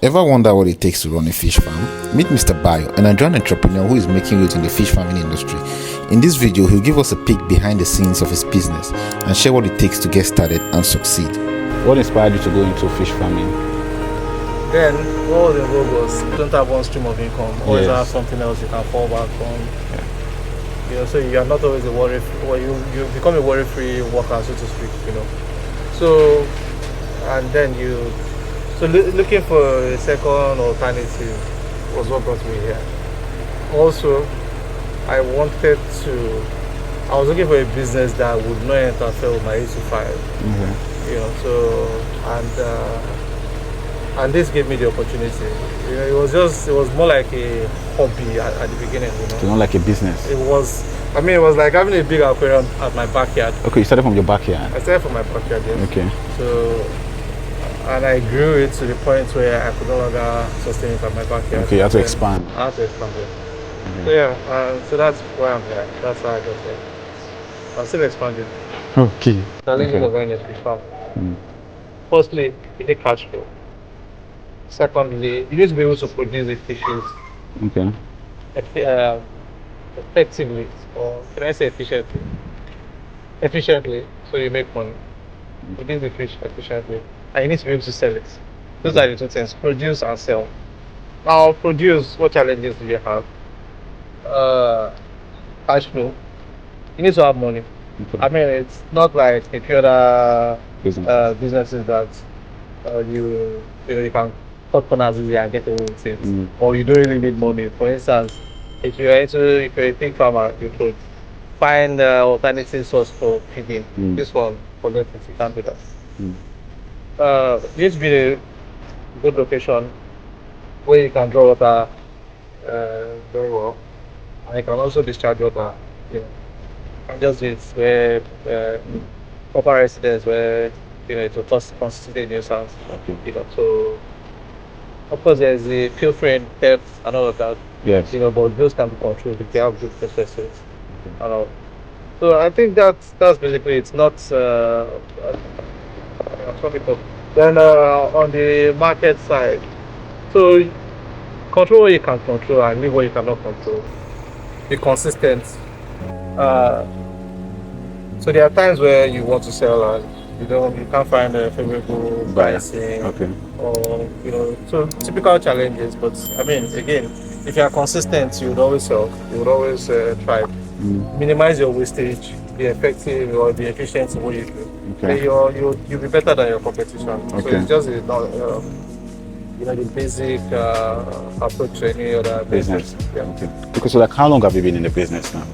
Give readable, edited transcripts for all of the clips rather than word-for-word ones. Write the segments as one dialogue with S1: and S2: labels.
S1: Ever wonder what it takes to run a fish farm? Meet Mr. Bayo, an Nigerian entrepreneur who is making waves in the fish farming industry. In this video, he'll give us a peek behind the scenes of his business and share what it takes to get started and succeed. What inspired you to go into fish farming?
S2: Then, what was the goal was, don't have one stream of income, always have something else you can fall back on. You know, so you are not always a worry, you become a worry-free worker, so to speak, you know. So, and then looking for a second alternative was what brought me here. Also, I was looking for a business that would not interfere with my 8 to 5. You know, and this gave me the opportunity. You know, it was more like a hobby at the beginning, you know.
S1: It's not like a business.
S2: It was like having a big aquarium at my backyard.
S1: Okay, you started from your backyard?
S2: I started from my backyard, yes.
S1: Okay.
S2: So, and I grew it to the point where I could no longer sustain it at my backyard.
S1: Okay, you had to expand.
S2: I had to expand it. So yeah, so that's why I'm here. That's how I got there. I'm still expanding.
S1: Okay.
S2: Challenges of running a fish farm. Firstly, you need cash flow. Secondly, you need to be able to produce the fishes effectively, or can I say efficiently? Efficiently, so you make money. Produce the fish efficiently, and you need to be able to sell it. Those are the two things: produce and sell. Now, produce. What challenges do you have? Cash flow. You need to have money. I mean, it's not like a few other businesses that you can cut corners easily and get away with it, or you don't really need money. For instance, if you're a pig farmer, you could find alternative source for feeding. This one, for instance, you can't do that. You need to be in a good location where you can draw water very well, and you can also discharge water. You know, and just it's where proper residence where it will constitute a nuisance. You know, so of course there's the pilfering, theft, and all of that.
S1: Yes.
S2: You know, but those can be controlled if they have good processes and all. So I think that's basically it's not then on the market side. So control what you can control and leave what you cannot control. Be consistent. So there are times where you want to sell and you can't find a favorable pricing, or so typical challenges. But I mean, again, if you are consistent, you would always sell. You would always try. Minimize your wastage. Be effective or be efficient in what you do. Then you'll be better than your competition. So it's just the basic approach to any other business.
S1: Okay, so like how long have you been in the business now?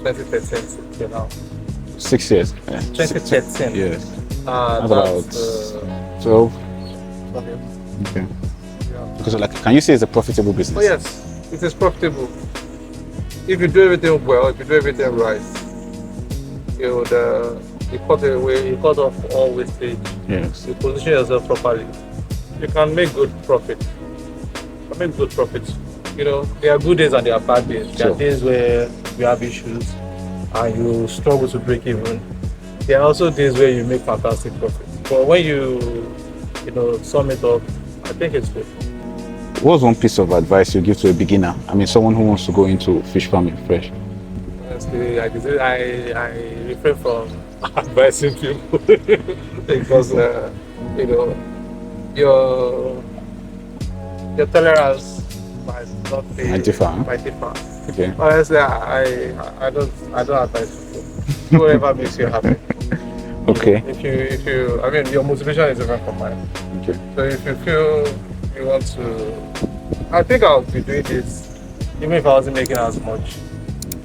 S2: 2013 till now.
S1: 6 years.
S2: 2013.
S1: Yes.
S2: That's
S1: about 12. Okay.
S2: Yeah.
S1: Because like, can you say it's a profitable business?
S2: Oh yes, it is profitable. If you do everything well, if you do everything right, you cut off all wastage.
S1: Yes.
S2: You position yourself properly. You can make good profit. You know, there are good days and there are bad days. There are days where you have issues and you struggle to break even. There are also days where you make fantastic profits. But when you sum it up, I think it's good.
S1: What's one piece of advice you give to a beginner? I mean, someone who wants to go into fish farming fresh.
S2: Honestly, I refrain from advising people because your tolerance might not be might differ.
S1: Okay.
S2: Honestly, I don't advise people. Do whatever makes you happy.
S1: Okay.
S2: If you I mean, your motivation is different from mine.
S1: Okay.
S2: So if you feel you want to, I think I'll be doing this even if I wasn't making as much.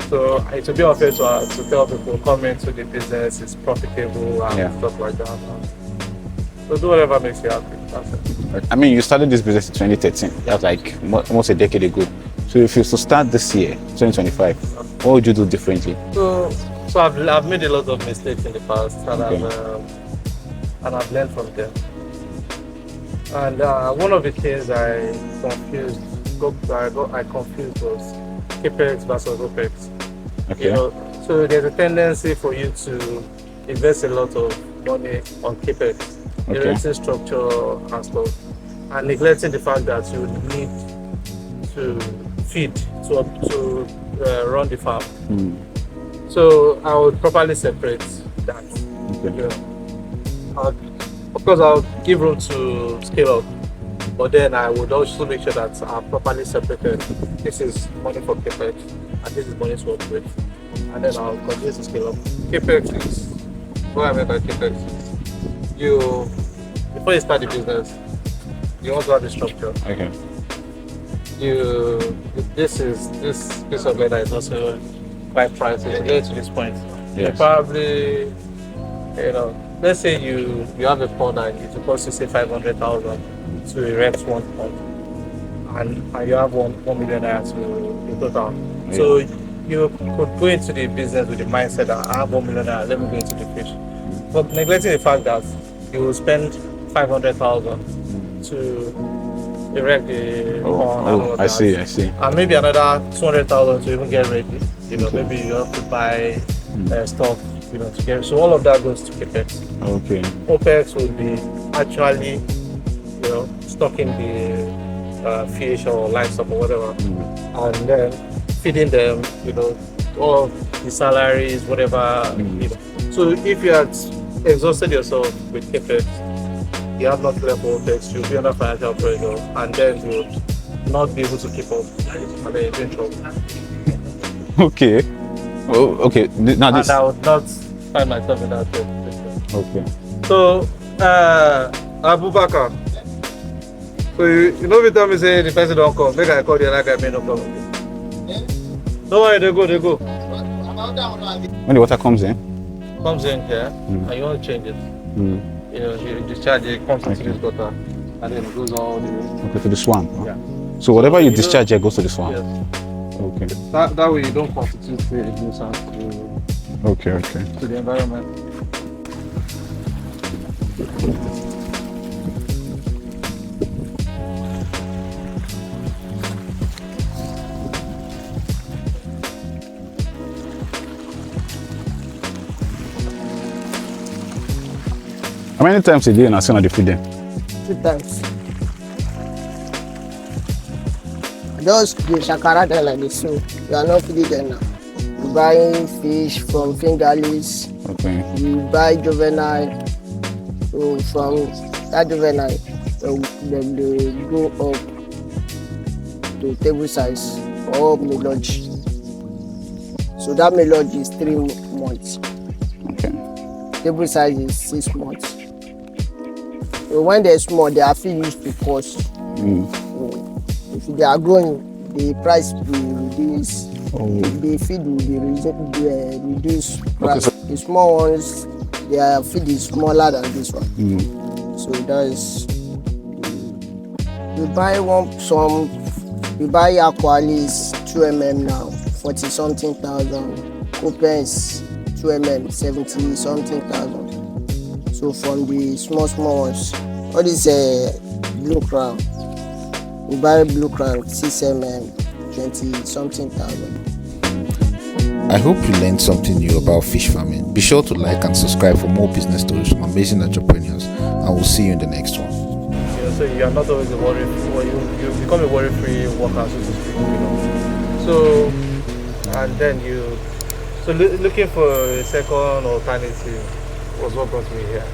S2: So it would be unfair to tell people come into the business, it's profitable and stuff like that. So do whatever makes you happy. That's it.
S1: I mean, you started this business in 2013. That's like almost a decade ago. So if you were to start this year, 2025, what would you do differently?
S2: So I've made a lot of mistakes in the past, and I've learned from them. And one of the things I confused was capex versus opex.
S1: Okay.
S2: You know, so there's a tendency for you to invest a lot of money on capex, the renting structure and stuff. and neglecting the fact that you need to feed to run the farm. So I would properly separate that.
S1: Okay.
S2: You know, of course, I'll give room to scale up, but then I would also make sure that I'm properly separated. This is money for capex, and this is money to operate. And then I'll continue to scale up. Capex is what I mean by capex. Before you start the business, you want to have the structure.
S1: Okay.
S2: This piece of leather is also quite pricey to get to this point.
S1: Yes.
S2: You probably, let's say you have a pond and it will cost you say 500,000 to erect one pond, and you have 1 million naira to total.
S1: Yeah.
S2: So you could go into the business with the mindset that I have 1 million naira, let me go into the fish. But neglecting the fact that you will spend 500,000 to erect the pond and all of
S1: I
S2: that.
S1: see.
S2: And maybe another 200,000 to even get ready. Maybe you have to buy stuff, to get. So all of that goes to capex.
S1: Okay.
S2: OPEX will be actually, stocking the fish or livestock or whatever, and then feeding them, all the salaries, whatever. So if you had exhausted yourself with capex, you have not left for OPEX, you'll be under financial pressure, and then you'll not be able to keep up, and then you'll be in trouble.
S1: Okay. Oh, okay. Now this.
S2: And I would not find myself in that situation.
S1: Okay.
S2: So, Abubakar. So you know, every time you say the person don't come, make I call the other guy, may not come. Don't worry, they go.
S1: When the water comes in.
S2: Comes in here, and you want to change it. You discharge it, comes into this gutter, and then it goes all the way.
S1: Okay, to the swamp.
S2: Yeah.
S1: So whatever you discharge here goes to the swamp.
S2: Yes.
S1: Okay.
S2: That way you don't constitute a nuisance
S1: Okay.
S2: to the environment.
S1: How many times a day you send the feeding?
S3: 2 times. Just the shakara there like this, so you are not feeding them now. You buying fish from fingerlings,
S1: Okay.
S3: you buy juvenile, so from that juvenile, they go up to table size or melodge. So that melodge is 3 months.
S1: Okay.
S3: Table size is 6 months. So when they're small, they are still used to cost. If they are growing, the price will reduce. The feed will be reduced.
S1: Okay, so
S3: the small ones, their feed is smaller than this one. So that is. We buy Aqualis 2 now, 40 something thousand. Opens 2 70 something thousand. So from the small ones, all this blue crown. We buy blue crown 6 20 something thousand.
S1: I hope you learned something new about fish farming. Be sure to like and subscribe for more business stories from amazing entrepreneurs, and we'll see you in the next one.
S2: So you are not always a worry. You become a worry-free worker, so to speak. So and then looking for a second alternative was what brought me here.